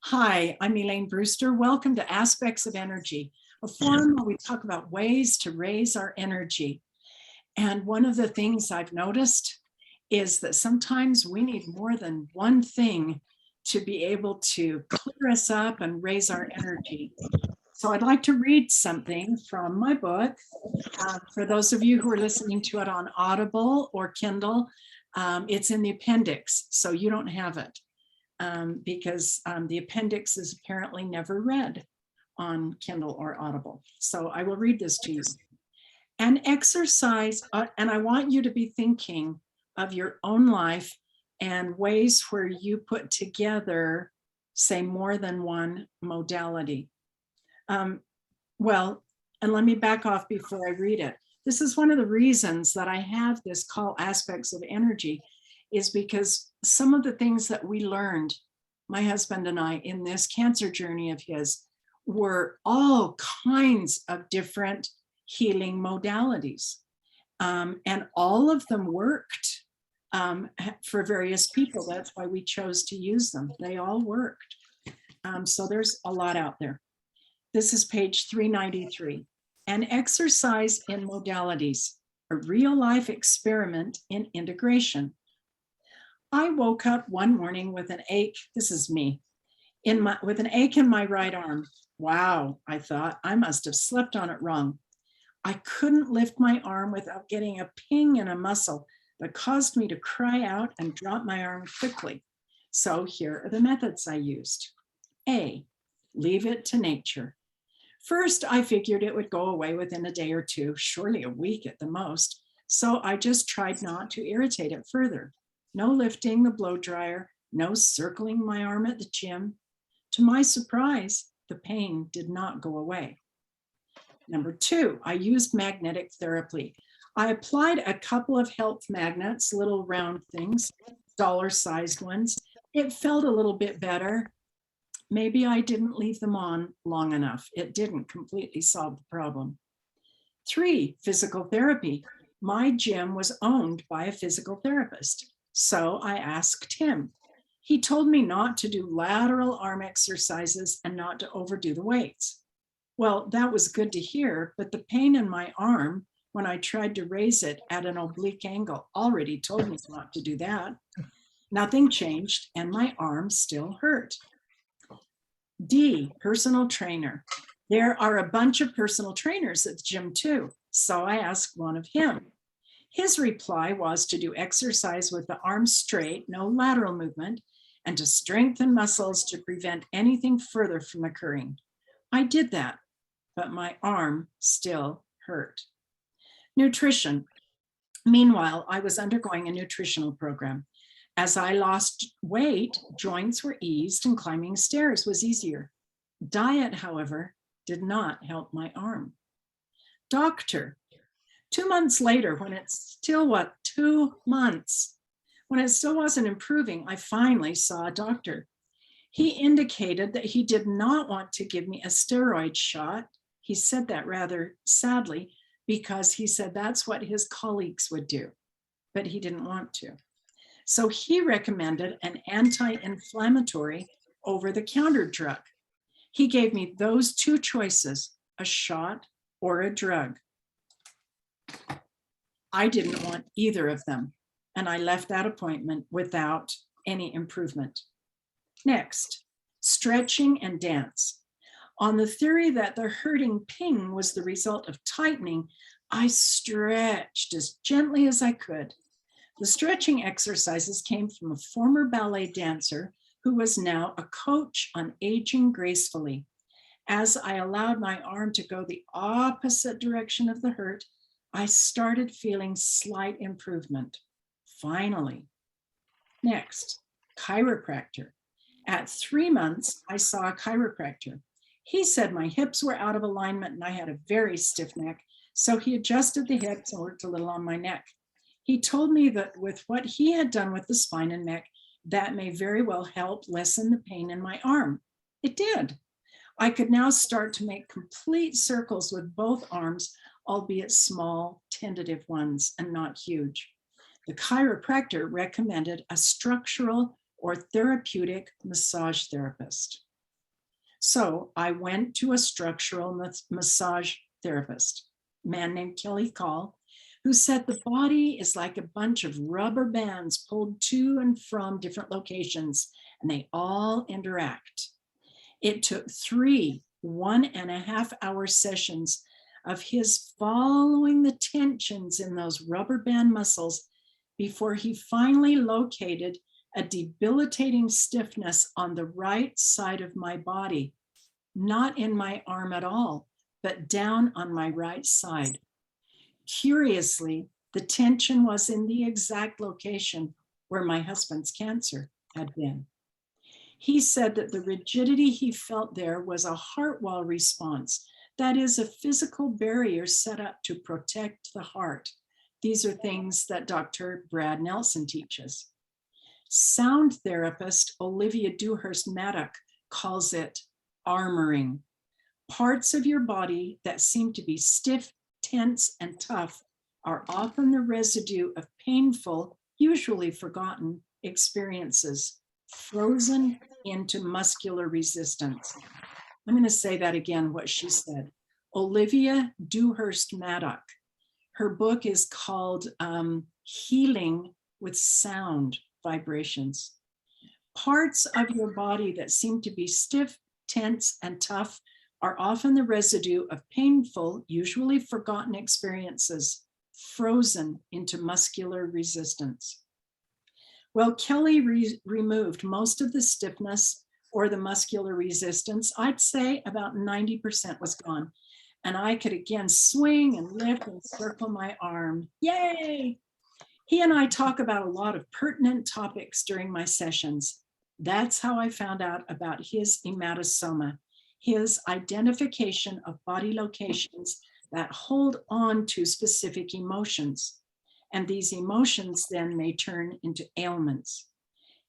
Hi, I'm Elaine Brewster. Welcome to Aspects of Energy, a forum where we talk about ways to raise our energy. And one of the things I've noticed is that sometimes we need more than one thing to be able to clear us up and raise our energy. So I'd like to read something from my book. For those of you who are listening to it on Audible or Kindle, it's in the appendix, so you don't have it. Because the appendix is apparently never read on Kindle or Audible. So I will read this to you. An exercise, and I want you to be thinking of your own life and ways where you put together, say, more than one modality. Well, and let me back off before I read it. This is one of the reasons that I have this call Aspects of Energy, is because some of the things that we learned, my husband and I, in this cancer journey of his, were all kinds of different healing modalities. And all of them worked for various people. That's why we chose to use them. They all worked. So there's a lot out there. This is page 393. An exercise in modalities, a real-life experiment in integration. I woke up one morning with an ache. This is me, with an ache in my right arm. Wow, I thought, I must have slept on it wrong. I couldn't lift my arm without getting a ping in a muscle that caused me to cry out and drop my arm quickly. So here are the methods I used. A, leave it to nature. First, I figured it would go away within a day or two, surely a week at the most. So I just tried not to irritate it further. No lifting the blow dryer, no circling my arm at the gym. To my surprise, the pain did not go away. Number two, I used magnetic therapy. I applied a couple of health magnets, little round things, dollar-sized ones. It felt a little bit better. Maybe I didn't leave them on long enough. It didn't completely solve the problem. Three, physical therapy. My gym was owned by a physical therapist, so I asked him. He told me not to do lateral arm exercises and not to overdo the weights. Well, that was good to hear, but the pain in my arm when I tried to raise it at an oblique angle already told me not to do that. Nothing changed, and my arm still hurt. D, personal trainer. There are a bunch of personal trainers at the gym too, so I asked one of him. His reply was to do exercise with the arms straight, no lateral movement, and to strengthen muscles to prevent anything further from occurring. I did that, but my arm still hurt. Nutrition. Meanwhile, I was undergoing a nutritional program. As I lost weight, joints were eased and climbing stairs was easier. Diet, however, did not help my arm. Doctor. 2 months later, when it's still 2 months, when it still wasn't improving, I finally saw a doctor. He indicated that he did not want to give me a steroid shot. He said that rather sadly, because he said that's what his colleagues would do, but he didn't want to. So he recommended an anti-inflammatory over-the-counter drug. He gave me those two choices, a shot or a drug. I didn't want either of them, and I left that appointment without any improvement. Next, stretching and dance. On the theory that the hurting ping was the result of tightening, I stretched as gently as I could. The stretching exercises came from a former ballet dancer who was now a coach on aging gracefully. As I allowed my arm to go the opposite direction of the hurt, I started feeling slight improvement. Finally. Next, chiropractor. At 3 months, I saw a chiropractor. He said my hips were out of alignment and I had a very stiff neck, so he adjusted the hips and worked a little on my neck. He told me that with what he had done with the spine and neck, that may very well help lessen the pain in my arm. It did. I could now start to make complete circles with both arms, albeit small, tentative ones and not huge. The chiropractor recommended a structural or therapeutic massage therapist. So I went to a structural massage therapist, a man named Kelly Call, who said the body is like a bunch of rubber bands pulled to and from different locations, and they all interact. It took 3 1.5-hour sessions of his following the tensions in those rubber band muscles before he finally located a debilitating stiffness on the right side of my body, not in my arm at all, but down on my right side. Curiously, the tension was in the exact location where my husband's cancer had been. He said that the rigidity he felt there was a heart wall response, that is, a physical barrier set up to protect the heart. These are things that Dr. Brad Nelson teaches. Sound therapist Olivia Dewhurst-Maddock calls it armoring. Parts of your body that seem to be stiff, tense, and tough are often the residue of painful, usually forgotten experiences, frozen into muscular resistance. I'm going to say that again, what she said. Olivia Dewhurst-Maddock. Her book is called Healing with Sound Vibrations. Parts of your body that seem to be stiff, tense, and tough are often the residue of painful, usually forgotten experiences, frozen into muscular resistance. Well, Kelly removed most of the stiffness or the muscular resistance. I'd say about 90% was gone. And I could again swing and lift and circle my arm. Yay! He and I talk about a lot of pertinent topics during my sessions. That's how I found out about his ematosoma, his identification of body locations that hold on to specific emotions. And these emotions then may turn into ailments.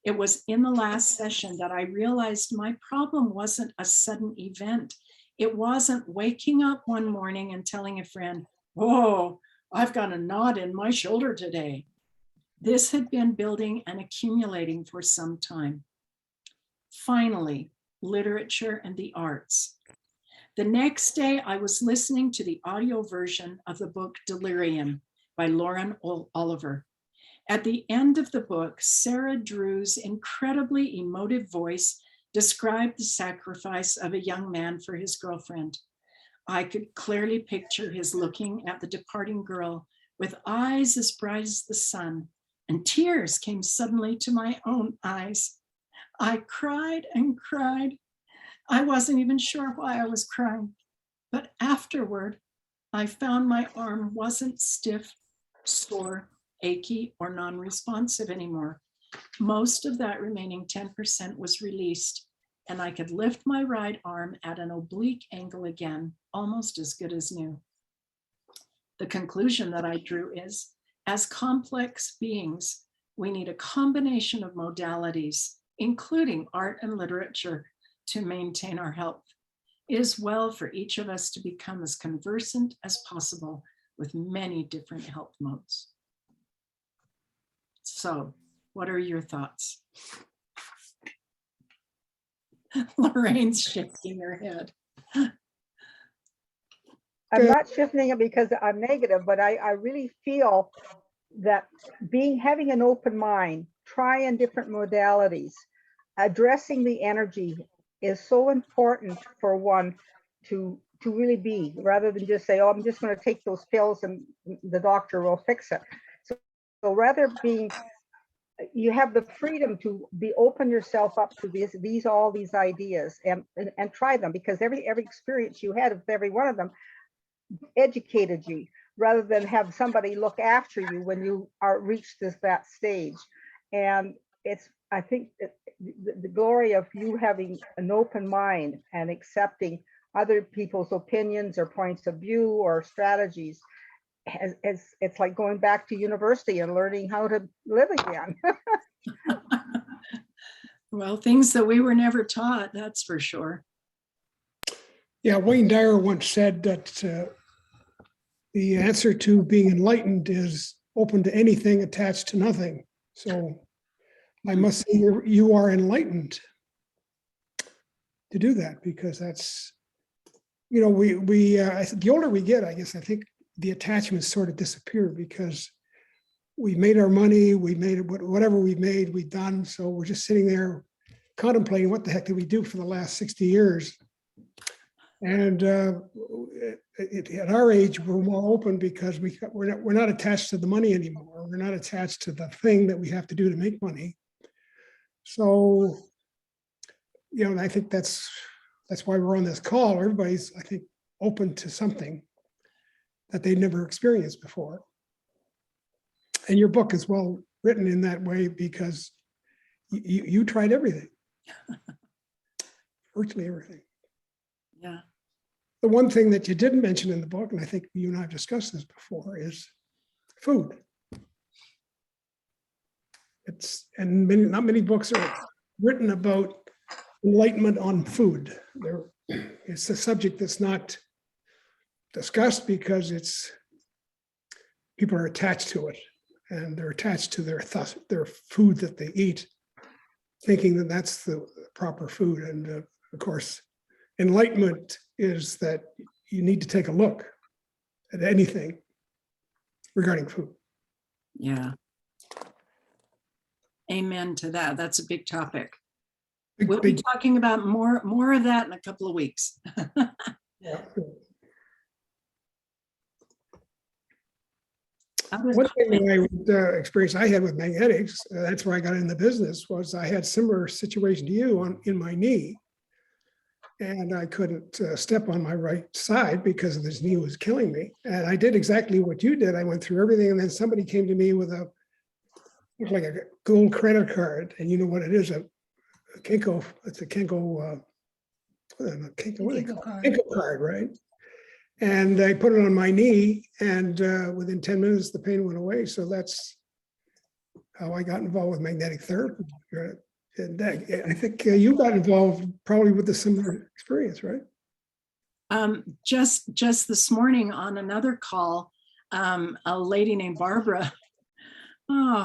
It was in the last session that I realized my problem wasn't a sudden event. It wasn't waking up one morning and telling a friend, "Whoa, I've got a knot in my shoulder today." This had been building and accumulating for some time. Finally, literature and the arts. The next day, I was listening to the audio version of the book Delirium by Lauren Oliver. At the end of the book, Sarah Drew's incredibly emotive voice described the sacrifice of a young man for his girlfriend. I could clearly picture his looking at the departing girl with eyes as bright as the sun, and tears came suddenly to my own eyes. I cried and cried. I wasn't even sure why I was crying, but afterward, I found my arm wasn't stiff, sore, achy, or non-responsive anymore. Most of that remaining 10% was released, and I could lift my right arm at an oblique angle again, almost as good as new. The conclusion that I drew is, as complex beings, we need a combination of modalities, including art and literature, to maintain our health. It is well for each of us to become as conversant as possible with many different health modes. So, what are your thoughts? Lorraine's shaking her head. I'm not shifting it because I'm negative, but I really feel that having an open mind, trying different modalities, addressing the energy is so important for one to really be, rather than just say, "Oh, I'm just going to take those pills and the doctor will fix it." So rather you have the freedom to open yourself up to all these ideas and try them, because every experience you had with every one of them educated you, rather than have somebody look after you when you are reached that stage. And I think the glory of you having an open mind and accepting other people's opinions or points of view or strategies, it's like going back to university and learning how to live again. Well, things that we were never taught, that's for sure. Yeah, Wayne Dyer once said that the answer to being enlightened is open to anything, attached to nothing. So I must say you are enlightened to do that, because that's, I think the older we get, I guess, I think the attachments sort of disappear, because we made our money, we made whatever we made, we done. So we're just sitting there contemplating what the heck did we do for the last 60 years. And at our age, we're more open because we're not attached to the money anymore. We're not attached to the thing that we have to do to make money. So, and I think that's why we're on this call. Everybody's, I think, open to something that they never experienced before. And your book is well written in that way, because you tried everything, virtually everything. Yeah. The one thing that you didn't mention in the book, and I think you and I have discussed this before, is food. Not many books are written about enlightenment on food. It's a subject that's not discussed because people are attached to it, and they're attached to their food that they eat, thinking that that's the proper food. And of course, enlightenment is that you need to take a look at anything regarding food. Yeah. Amen to that. That's a big topic. Big- We'll be talking about more of that in a couple of weeks. yeah. Other One thing comment? that I would experience I had with magnetics, that's where I got in the business, was I had similar situation to you in my knee. And I couldn't step on my right side because this knee was killing me. And I did exactly what you did. I went through everything, and then somebody came to me with like a gold credit card, and you know what it is, a Kinko. It's a Kinko. Kinko card, right? And I put it on my knee, and within 10 minutes, the pain went away. So that's how I got involved with magnetic therapy. And I think you got involved probably with a similar experience, right? Just this morning on another call, a lady named Barbara,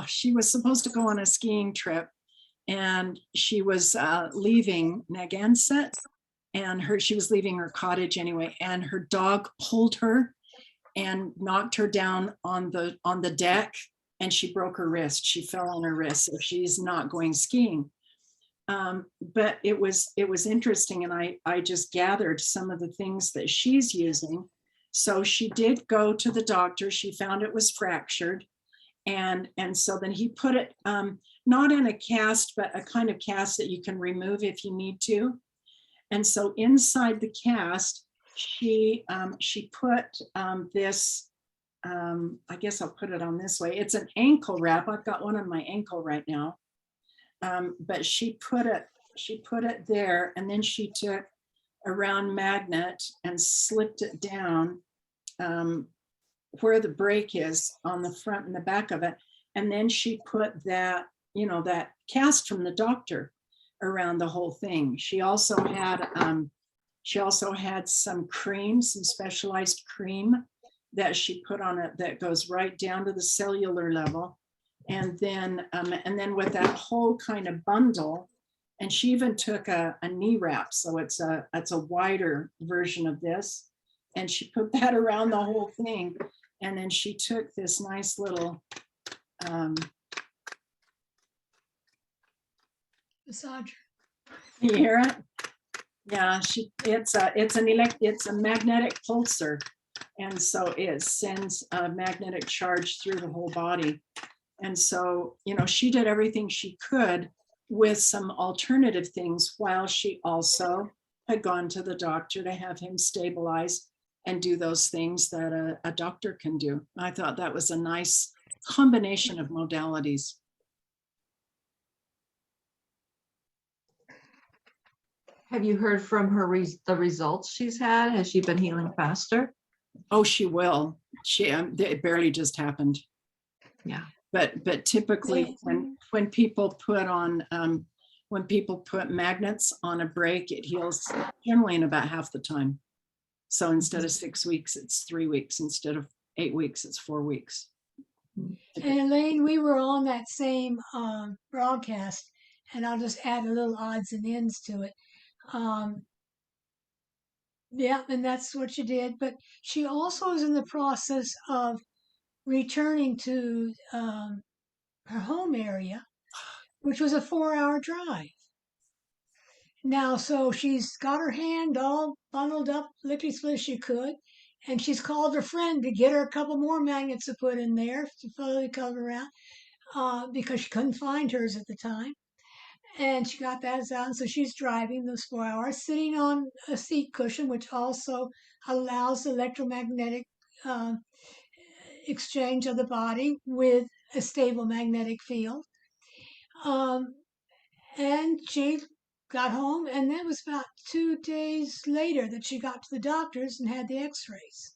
she was supposed to go on a skiing trip, and she was leaving Narragansett, and she was leaving her cottage anyway, and her dog pulled her and knocked her down on the deck, and she broke her wrist. She fell on her wrist, so she's not going skiing. But it was interesting, and I just gathered some of the things that she's using. So she did go to the doctor. She found it was fractured, and so then he put it not in a cast, but a kind of cast that you can remove if you need to. And so inside the cast, she put this. I guess I'll put it on this way. It's an ankle wrap. I've got one on my ankle right now. But she put it there, and then she took a round magnet and slipped it down where the break is on the front and the back of it. And then she put that cast from the doctor around the whole thing. She also had some cream, some specialized cream that she put on it that goes right down to the cellular level. And then with that whole kind of bundle, and she even took a knee wrap, so it's a wider version of this, and she put that around the whole thing. And then she took this nice little massager. you hear it? Yeah, it's a magnetic pulsar, and so it sends a magnetic charge through the whole body. And so, she did everything she could with some alternative things, while she also had gone to the doctor to have him stabilize and do those things that a doctor can do. I thought that was a nice combination of modalities. Have you heard from her the results she's had? Has she been healing faster? Oh, she will. It barely just happened. Yeah. But typically when people put magnets on a break, it heals generally in about half the time. So instead of 6 weeks, it's 3 weeks. Instead of 8 weeks, it's 4 weeks. And Elaine, we were on that same broadcast, and I'll just add a little odds and ends to it. Um, yeah, and that's what she did. But she also is in the process of returning to her home area, which was a 4-hour drive. Now, so she's got her hand all bundled up, lickety split as she could, and she's called her friend to get her a couple more magnets to put in there to fully cover around, because she couldn't find hers at the time. And she got that out, and so she's driving those 4 hours, sitting on a seat cushion, which also allows electromagnetic uh, exchange of the body with a stable magnetic field. Um, and she got home, and that was about 2 days later that she got to the doctors and had the x-rays.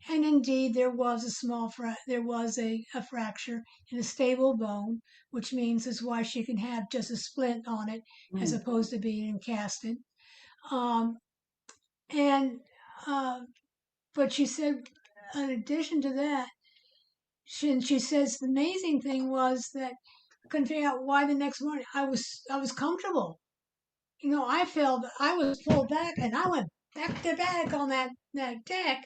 And indeed, there was a there was a fracture in a stable bone, which means is why she can have just a splint on it as opposed to being encasted. Um, and but she said, in addition to that, she says the amazing thing was that I couldn't figure out why the next morning I was comfortable. You know, I was pulled back, and I went back to back on that deck,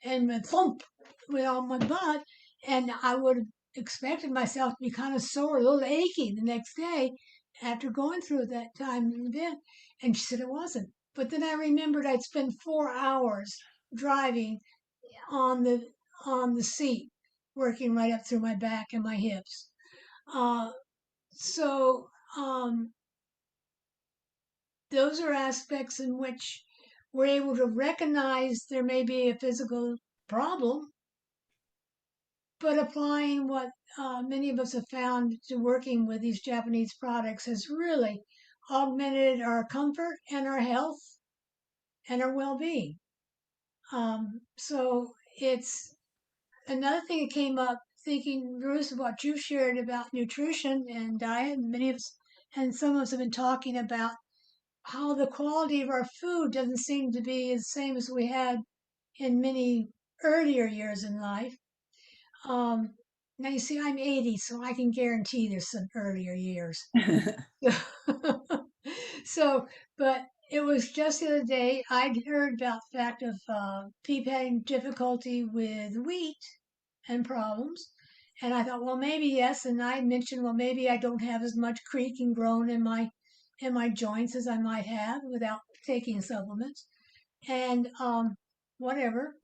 and went thump with all my butt, and I would have expected myself to be kind of sore, a little achy the next day after going through that time event. And she said it wasn't. But then I remembered I'd spent 4 hours driving on the seat, working right up through my back and my hips. Uh, so those are aspects in which we're able to recognize there may be a physical problem, but applying what many of us have found to working with these Japanese products has really augmented our comfort and our health and our well-being. So it's another thing that came up thinking, Bruce, what you shared about nutrition and diet. Many of us and some of us have been talking about how the quality of our food doesn't seem to be the same as we had in many earlier years in life. Um, Now you see, I'm 80, so I can guarantee there's some earlier years. So, but it was just the other day I'd heard about the fact of people having difficulty with wheat and problems. And I thought, well, maybe yes. And I mentioned, well, maybe I don't have as much creak and groan in my joints as I might have without taking supplements. And whatever.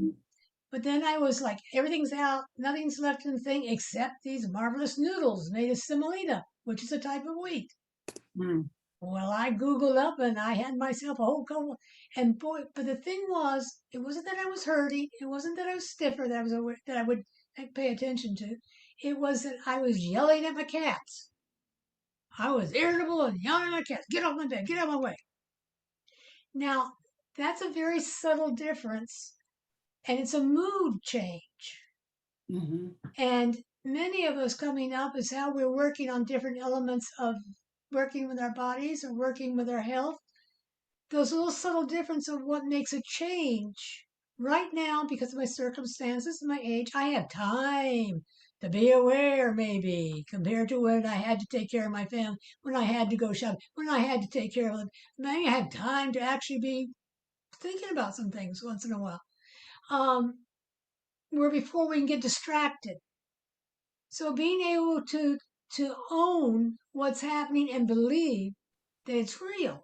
But then I was like, everything's out, nothing's left in the thing except these marvelous noodles made of semolina, which is a type of wheat. Mm. Well, I Googled up and I had myself a whole couple. And boy, but the thing was, it wasn't that I was hurting. It wasn't that I was stiffer that I would pay attention to. It was that I was yelling at my cats. I was irritable and yelling at my cats. Get off my bed. Get out of my way. Now, that's a very subtle difference. And it's a mood change. Mm-hmm. And many of us coming up is how we're working on different elements of working with our bodies or working with our health. Those little subtle difference of what makes a change. Right now, because of my circumstances and my age, I have time to be aware, maybe, compared to when I had to take care of my family, when I had to go shopping, when I had to take care of them. Maybe I had time to actually be thinking about some things once in a while. Where before we can get distracted. So being able to own what's happening and believe that it's real.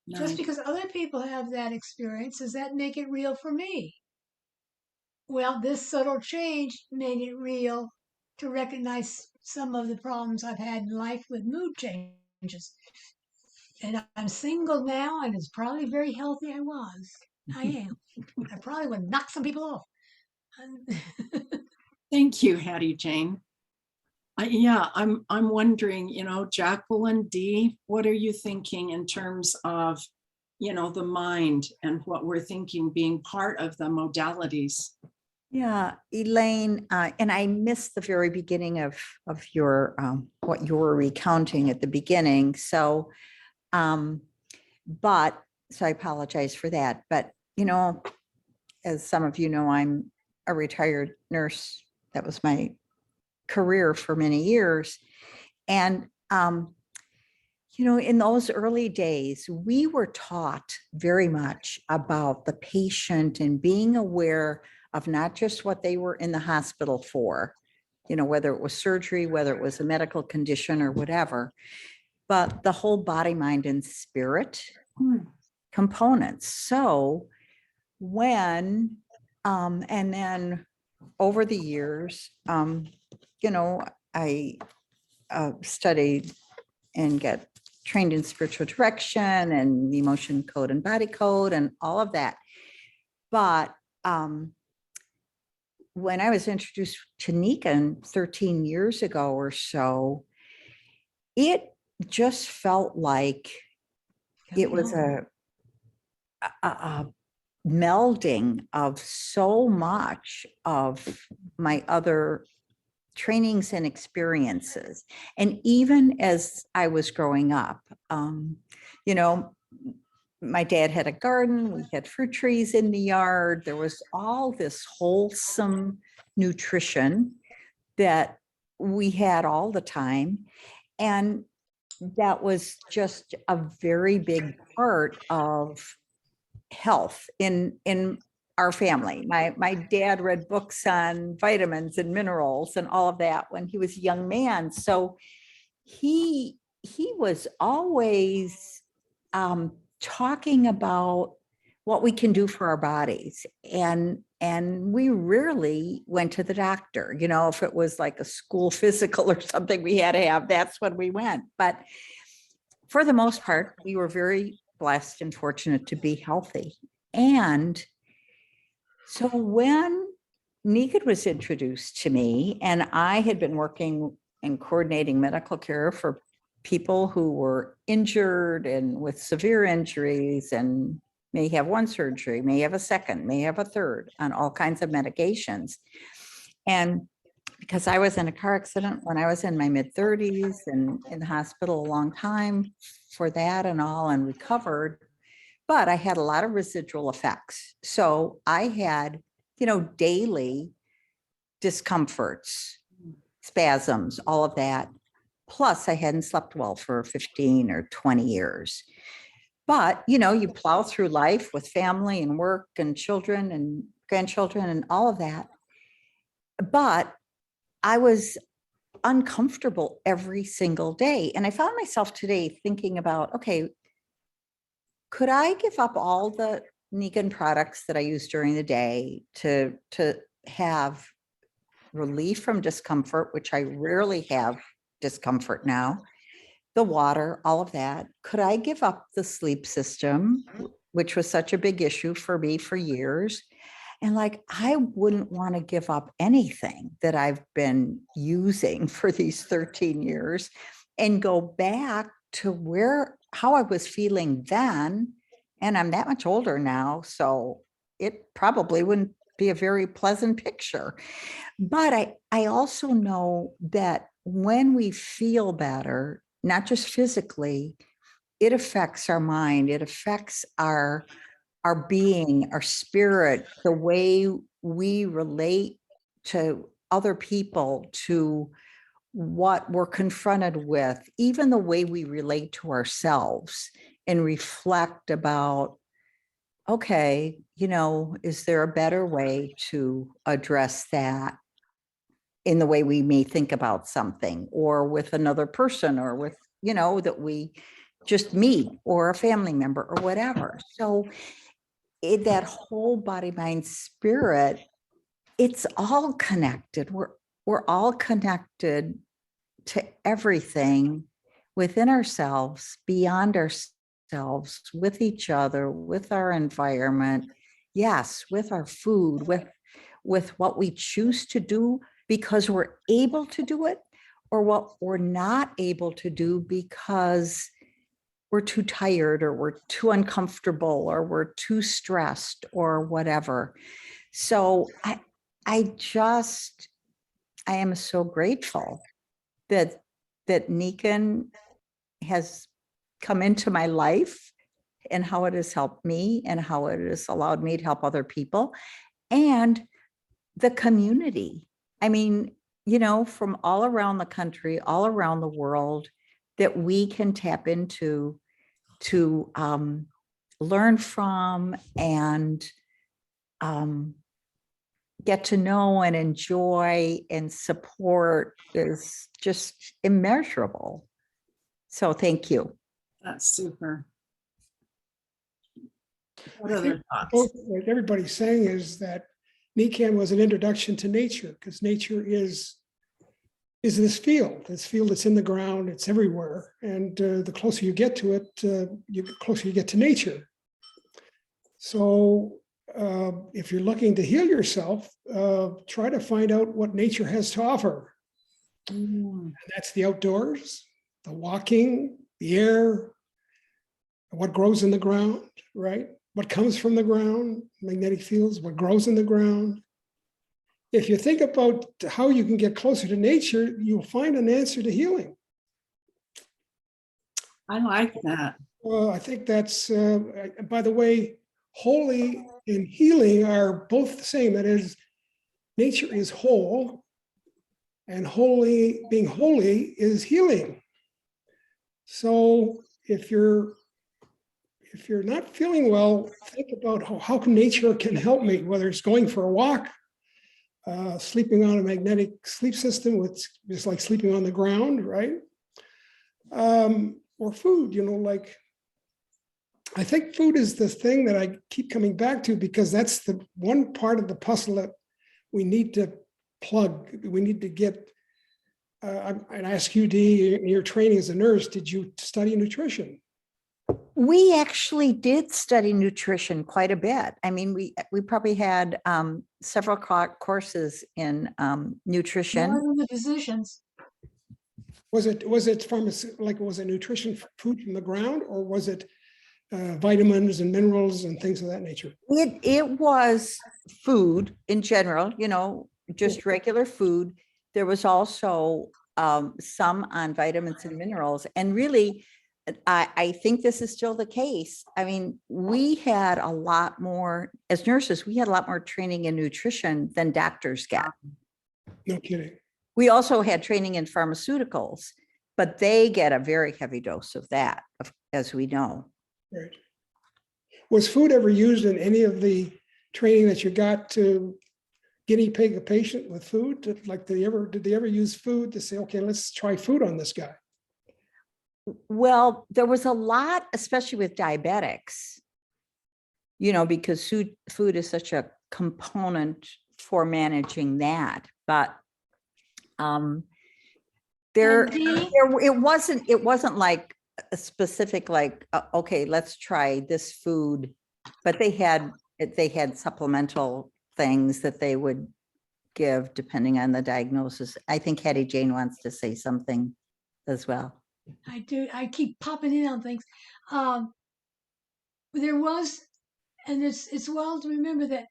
Nice. Just because other people have that experience, does that make it real for me? Well, this subtle change made it real to recognize some of the problems I've had in life with mood changes. And I'm single now, and it's probably very healthy. I am. I probably would knock some people off. Thank you, Hattie Jane. I'm wondering, Jacqueline D, what are you thinking in terms of, the mind and what we're thinking being part of the modalities? Yeah, Elaine, and I missed the very beginning of your what you were recounting at the beginning. So, but so I apologize for that. But as some of you know, I'm a retired nurse that was my career for many years. And, in those early days, we were taught very much about the patient and being aware of not just what they were in the hospital for, whether it was surgery, whether it was a medical condition or whatever, but the whole body, mind, and spirit components. So when, and then over the years, I studied and got trained in spiritual direction and emotion code and body code and all of that. But when I was introduced to Nikken 13 years ago or so, it just felt like it was a melding of so much of my other trainings and experiences. And even as I was growing up, my dad had a garden, we had fruit trees in the yard. There was all this wholesome nutrition that we had all the time. And that was just a very big part of health in our family. My dad read books on vitamins and minerals and all of that when he was a young man. So he was always talking about what we can do for our bodies. And we rarely went to the doctor. If it was like a school physical or something we had to have, that's when we went. But for the most part, we were very blessed and fortunate to be healthy. And so when Nikken was introduced to me, and I had been working and coordinating medical care for people who were injured and with severe injuries and may have one surgery, may have a second, may have a third on all kinds of medications. And because I was in a car accident when I was in my mid 30s and in the hospital a long time for that and all, and recovered, but I had a lot of residual effects. So I had, daily discomforts, spasms, all of that. Plus I hadn't slept well for 15 or 20 years. But, you plow through life with family and work and children and grandchildren and all of that. But I was uncomfortable every single day. And I found myself today thinking about, okay, could I give up all the Nikken products that I use during the day to have relief from discomfort, which I rarely have discomfort now, the water, all of that? Could I give up the sleep system, which was such a big issue for me for years? And I wouldn't want to give up anything that I've been using for these 13 years and go back to how I was feeling then. And I'm that much older now, so it probably wouldn't be a very pleasant picture. But I also know that when we feel better, not just physically, it affects our mind, it affects our being, our spirit, the way we relate to other people, to what we're confronted with, even the way we relate to ourselves and reflect about, okay, is there a better way to address that in the way we may think about something, or with another person, or with, that we just meet, or a family member or whatever. So that whole body, mind, spirit, it's all connected. We're all connected to everything within ourselves, beyond ourselves, with each other, with our environment, yes, with our food, with what we choose to do because we're able to do it, or what we're not able to do because we're too tired, or we're too uncomfortable, or we're too stressed, or whatever. So I am so grateful that Nikken has come into my life, and how it has helped me, and how it has allowed me to help other people, and the community I mean, from all around the country, all around the world that we can tap into to learn from and get to know and enjoy and support is just immeasurable. So thank you. That's super. What I other think thoughts? what everybody's saying is that Nikken was an introduction to nature, because nature is this field that's in the ground, it's everywhere. And the closer you get to it, the closer you get to nature. So if you're looking to heal yourself, try to find out what nature has to offer. Mm, And that's the outdoors, the walking, the air, what grows in the ground, right? What comes from the ground, magnetic fields, what grows in the ground. If you think about how you can get closer to nature, you'll find an answer to healing. I like that. Well, I think that's, by the way, holy and healing are both the same. That is, nature is whole, and being holy is healing. So if you're not feeling well, think about how come nature can help me, whether it's going for a walk, sleeping on a magnetic sleep system, which is like sleeping on the ground, right? Or food, like, I think food is the thing that I keep coming back to, because that's the one part of the puzzle that we need to plug. We need to get, I'd ask you, Dee, in your training as a nurse, did you study nutrition? We actually did study nutrition quite a bit. I mean, we probably had several courses in More nutrition. than the physicians. Was it like, was it nutrition food from the ground, or was it vitamins and minerals and things of that nature? It was food in general, just regular food. There was also some on vitamins and minerals. And really, I think this is still the case. I mean, we had a lot more, as nurses, we had a lot more training in nutrition than doctors get. No kidding. We also had training in pharmaceuticals, but they get a very heavy dose of that, as we know. Right. Was food ever used in any of the training that you got to guinea pig a patient with food? Like, did they ever use food to say, okay, let's try food on this guy? Well, there was a lot, especially with diabetics, because food is such a component for managing that. But it wasn't like a specific, like, okay, let's try this food, but they had supplemental things that they would give depending on the diagnosis. I think Hattie Jane wants to say something as well. I do. I keep popping in on things. There was, and it's well to remember that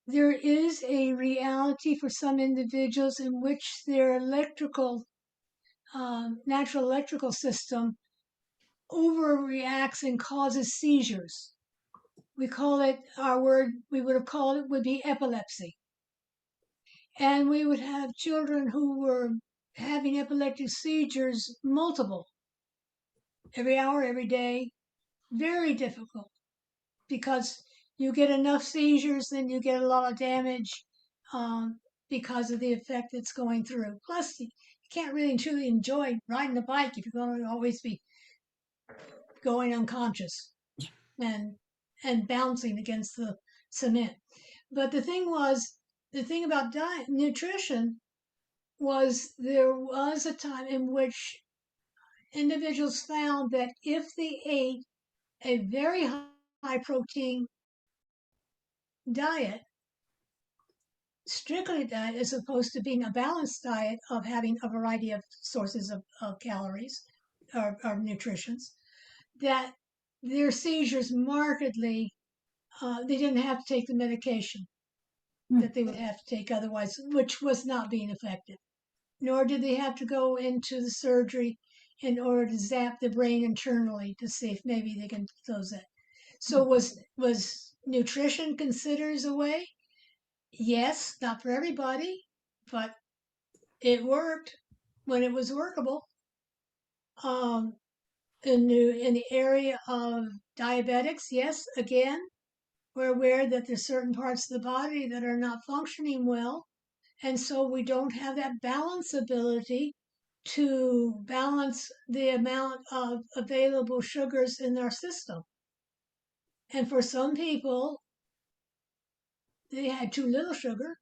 there is a reality for some individuals in which their natural electrical system overreacts and causes seizures. We call it, we would have called it would be epilepsy. And we would have children who were having epileptic seizures, multiple, every hour, every day. Very difficult, because you get enough seizures, then you get a lot of damage because of the effect that's going through. Plus, you can't really truly enjoy riding a bike if you're going to always be going unconscious and bouncing against the cement. But the thing about nutrition was, there was a time in which individuals found that if they ate a very high protein diet, strictly diet, as opposed to being a balanced diet of having a variety of sources of calories or nutritions, that their seizures markedly, they didn't have to take the medication that they would have to take otherwise, which was not being effective. Nor did they have to go into the surgery in order to zap the brain internally to see if maybe they can close it. So was nutrition considered as a way? Yes, not for everybody. but it worked when it was workable. In the area of diabetics, yes, again, we're aware that there's certain parts of the body that are not functioning well. And so we don't have that balance ability to balance the amount of available sugars in our system. And for some people, they had too little sugar.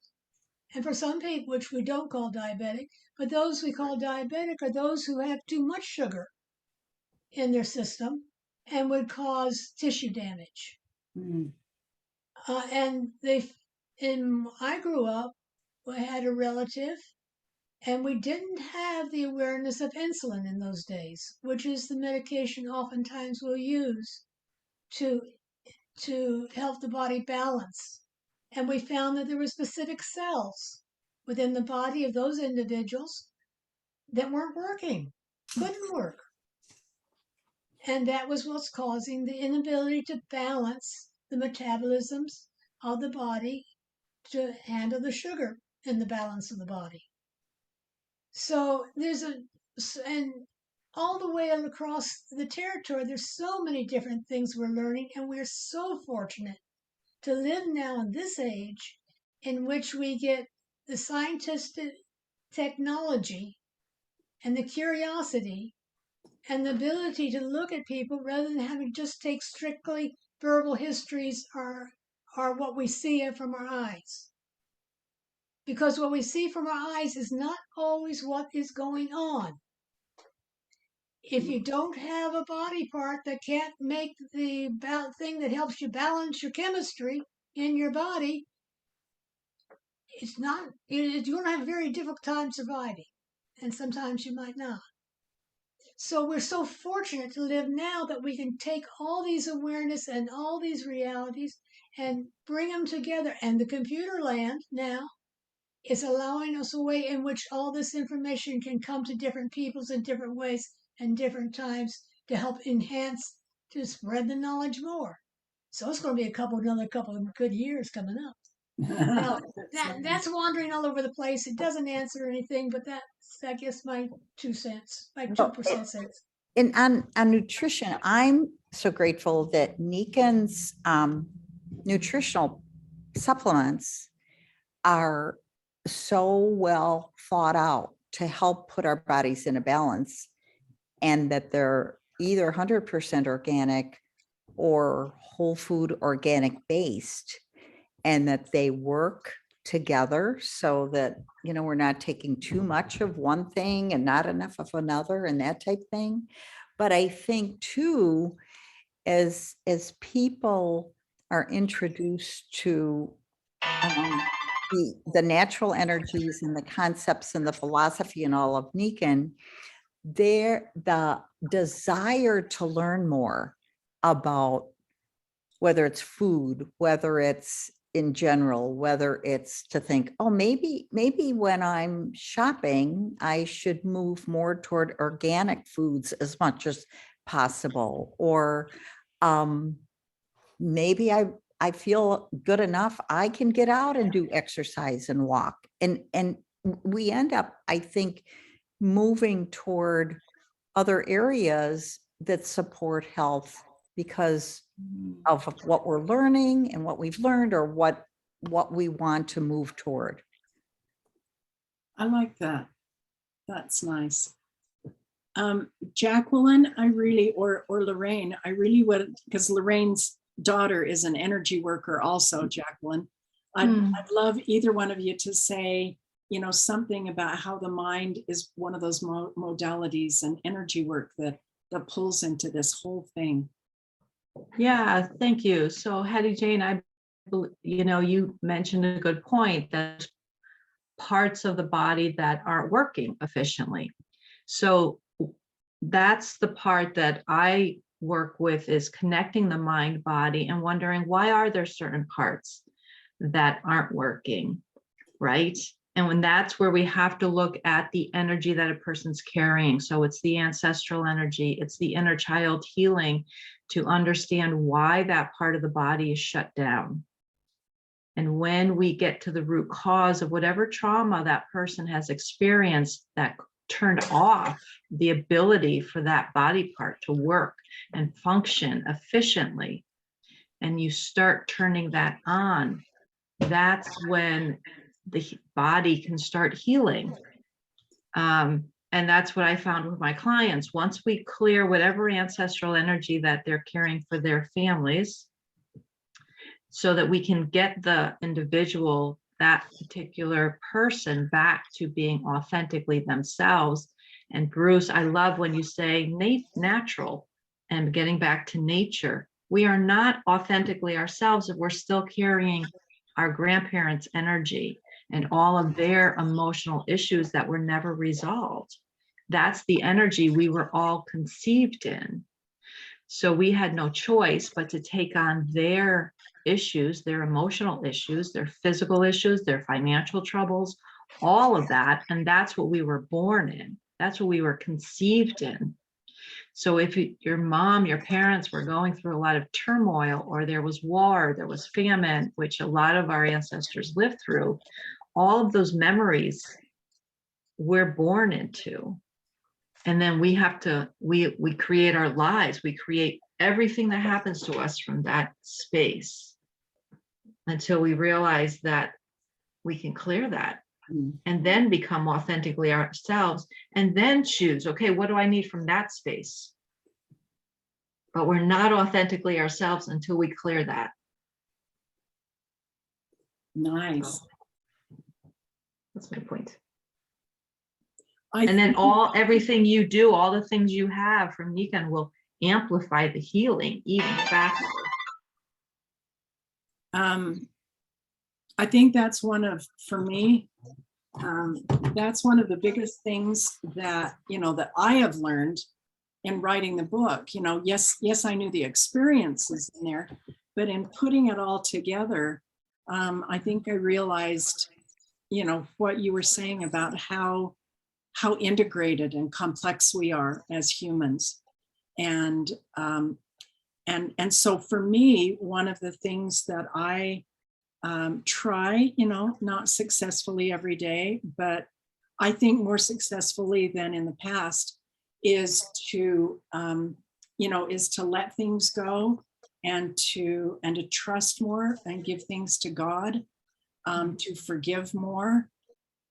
And for some people, which we don't call diabetic, but those we call diabetic are those who have too much sugar in their system and would cause tissue damage. Mm. And I grew up, I had a relative, and we didn't have the awareness of insulin in those days, which is the medication oftentimes we'll use to help the body balance. And we found that there were specific cells within the body of those individuals that weren't working, couldn't work. And that was what's causing the inability to balance the metabolisms of the body to handle the sugar in the balance of the body. So and all the way across the territory, there's so many different things we're learning, and we're so fortunate to live now in this age in which we get the scientific technology and the curiosity and the ability to look at people rather than having just take strictly verbal histories or what we see from our eyes. Because what we see from our eyes is not always what is going on. If you don't have a body part that can't make the thing that helps you balance your chemistry in your body, you're going to have a very difficult time surviving. And sometimes you might not. So we're so fortunate to live now that we can take all these awareness and all these realities and bring them together. And the computer land now is allowing us a way in which all this information can come to different peoples in different ways and different times to help enhance, to spread the knowledge more. So it's going to be another couple of good years coming up. Now, that's wandering all over the place. It doesn't answer anything, but that's, I guess, my 2 cents, my 2% cents. And on nutrition, I'm so grateful that Nikken's nutritional supplements are so well thought out to help put our bodies in a balance, and that they're either 100% organic or whole food organic based, and that they work together so that, we're not taking too much of one thing and not enough of another and that type thing. But I think too, as people are introduced to the natural energies and the concepts and the philosophy and all of Nikken, the desire to learn more about whether it's food, whether it's in general, whether it's to think, oh, maybe when I'm shopping, I should move more toward organic foods as much as possible. Or maybe I feel good enough, I can get out and do exercise and walk. And we end up, I think, moving toward other areas that support health because of what we're learning and what we've learned, or what we want to move toward. I like that. That's nice. Jacqueline, or Lorraine, I really would, because Lorraine's daughter is an energy worker also, Jacqueline. I'd love either one of you to say, something about how the mind is one of those modalities and energy work that pulls into this whole thing. Yeah, thank you. So Hattie Jane, you mentioned a good point, that parts of the body that aren't working efficiently. So that's the part that I work with, is connecting the mind body and wondering, why are there certain parts that aren't working, right? And when that's where we have to look at the energy that a person's carrying. So it's the ancestral energy, it's the inner child healing, to understand why that part of the body is shut down. And when we get to the root cause of whatever trauma that person has experienced that turned off the ability for that body part to work and function efficiently, and you start turning that on, that's when the body can start healing. And that's what I found with my clients. Once we clear whatever ancestral energy that they're carrying for their families, so that we can get the individual, that particular person, back to being authentically themselves. And Bruce, I love when you say natural and getting back to nature. We are not authentically ourselves if we're still carrying our grandparents' energy and all of their emotional issues that were never resolved. That's the energy we were all conceived in. So we had no choice but to take on their issues, their emotional issues, their physical issues, their financial troubles, all of that. And that's what we were born in. That's what we were conceived in. So if your mom, your parents were going through a lot of turmoil, or there was war, there was famine, which a lot of our ancestors lived through, all of those memories we're born into. And then we have to, we create our lives, we create everything that happens to us from that space until we realize that we can clear that and then become authentically ourselves, and then choose, okay, what do I need from that space? But we're not authentically ourselves until we clear that. Nice. That's my point. I And then everything you do, all the things you have from Nikken will amplify the healing even faster. I think that's for me, that's one of the biggest things that, that I have learned in writing the book. Yes, I knew the experiences in there, but in putting it all together, I think I realized, what you were saying about how integrated and complex we are as humans. And so for me, one of the things that I try, not successfully every day, but I think more successfully than in the past, is to, is to let things go and to trust more and give things to God, to forgive more.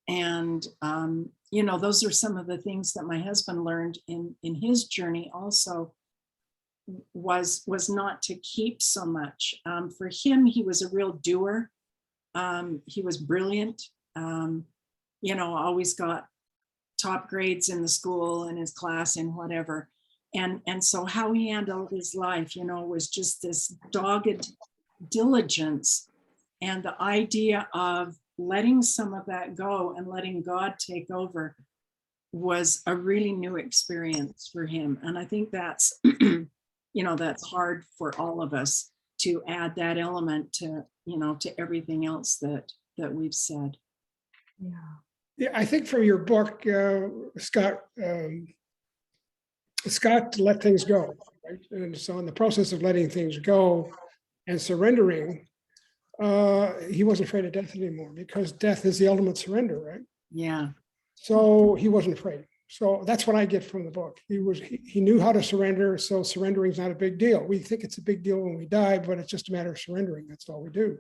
And, those are some of the things that my husband learned in his journey also, was not to keep so much. For him, he was a real doer. He was brilliant, always got top grades in the school and his class and whatever. And so how he handled his life, was just this dogged diligence, and the idea of letting some of that go and letting God take over was a really new experience for him. And I think that's, that's hard for all of us to add that element to, to everything else that we've said. Yeah, I think from your book, Scott let things go, right? And so in the process of letting things go and surrendering, he wasn't afraid of death anymore, because death is the ultimate surrender, right? Yeah. So he wasn't afraid. So that's what I get from the book. He knew how to surrender. So surrendering is not a big deal. We think it's a big deal when we die, but it's just a matter of surrendering. That's all we do.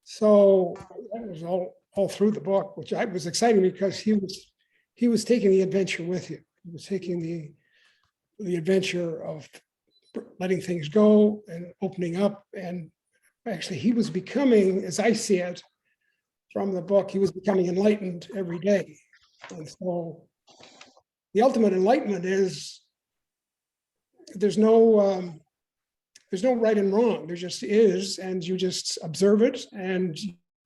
So that was all through the book, which was exciting, because he was taking the adventure with you. He was taking the adventure of letting things go and opening up. And actually, he was becoming, as I see it from the book, he was becoming enlightened every day. And so the ultimate enlightenment is there's no right and wrong. There just is, and you just observe it and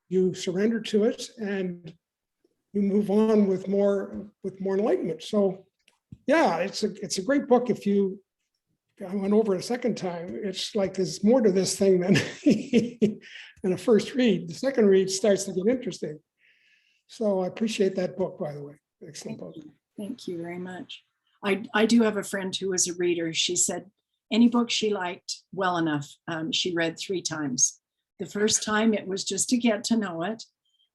you surrender to it, and you move on with more enlightenment. So yeah, it's a great book. I went over it a second time. It's like there's more to this thing than than a first read. The second read starts to get interesting. So I appreciate that book, by the way. Excellent book. Thank you very much. I do have a friend who was a reader. She said any book she liked well enough, she read 3 times. The first time it was just to get to know it.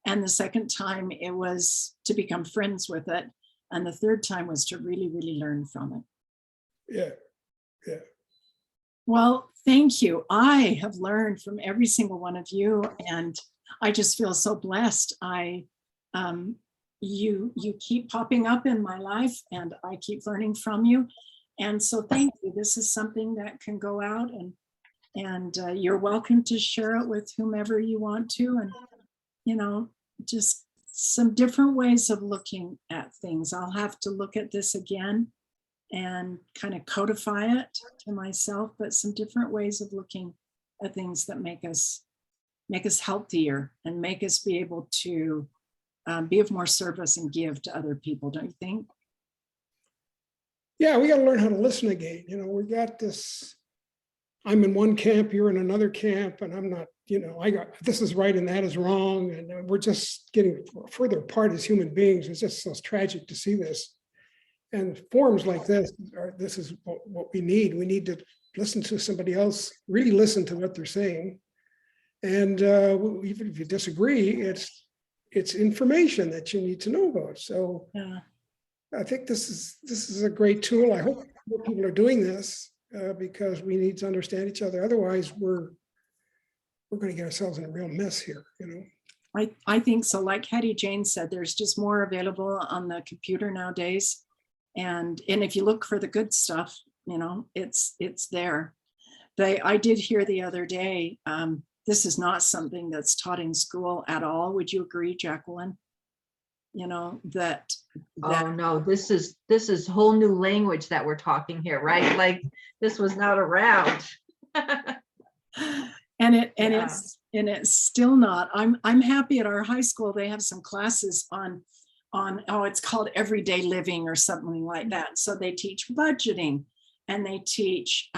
And the second time it was to become friends with it. And the third time was to really, really learn from it. Yeah. Yeah. Well, thank you. I have learned from every single one of you, and I just feel so blessed. You keep popping up in my life, and I keep learning from you. And so thank you. This is something that can go out, and you're welcome to share it with whomever you want to. And, you know, just some different ways of looking at things. I'll have to look at this again and kind of codify it to myself, but some different ways of looking at things that make us healthier and make us be able to be of more service and give to other people, don't you think? Yeah, we got to learn how to listen again. You know, we got this, I'm in one camp, you're in another camp, and I'm not, you know, I got this is right and that is wrong. And we're just getting further apart as human beings. It's just so tragic to see this. And forums like this is what we need. We need to listen to somebody else, really listen to what they're saying. And even if you disagree, it's information that you need to know about. So Yeah. I think this is a great tool. I hope more people are doing this because we need to understand each other. Otherwise, we're going to get ourselves in a real mess here, you know. I think so. Like Hattie Jane said, there's just more available on the computer nowadays. And if you look for the good stuff, you know, it's there. I did hear the other day, this is not something that's taught in school at all. Would you agree, Jacqueline? You know, that Oh, no, this is whole new language that we're talking here, right? Like this was not around. and Yeah. it's still not. I'm happy at our high school they have some classes on it's called everyday living or something like that. So they teach budgeting, and they teach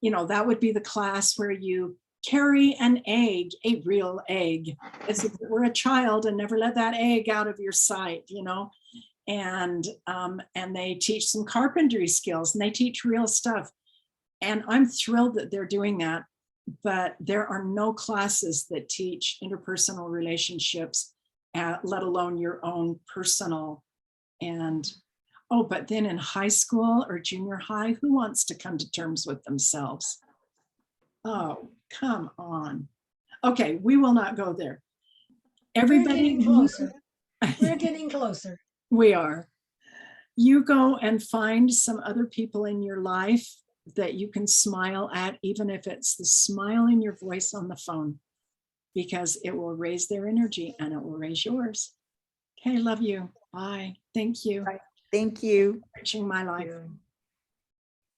you know, that would be the class where you carry an egg, a real egg, as if it were a child, and never let that egg out of your sight, you know. And they teach some carpentry skills, and they teach real stuff. And I'm thrilled that they're doing that. But there are no classes that teach interpersonal relationships, let alone your own personal. And oh, but then in high school or junior high, who wants to come to terms with themselves? Oh, come on. Okay, we will not go there. Everybody, We're getting closer. We're getting closer. We are. You go and find some other people in your life that you can smile at, even if it's the smile in your voice on the phone, because it will raise their energy and it will raise yours. Okay, love you. Bye. Thank you. Thank you. Enriching my life. Yeah.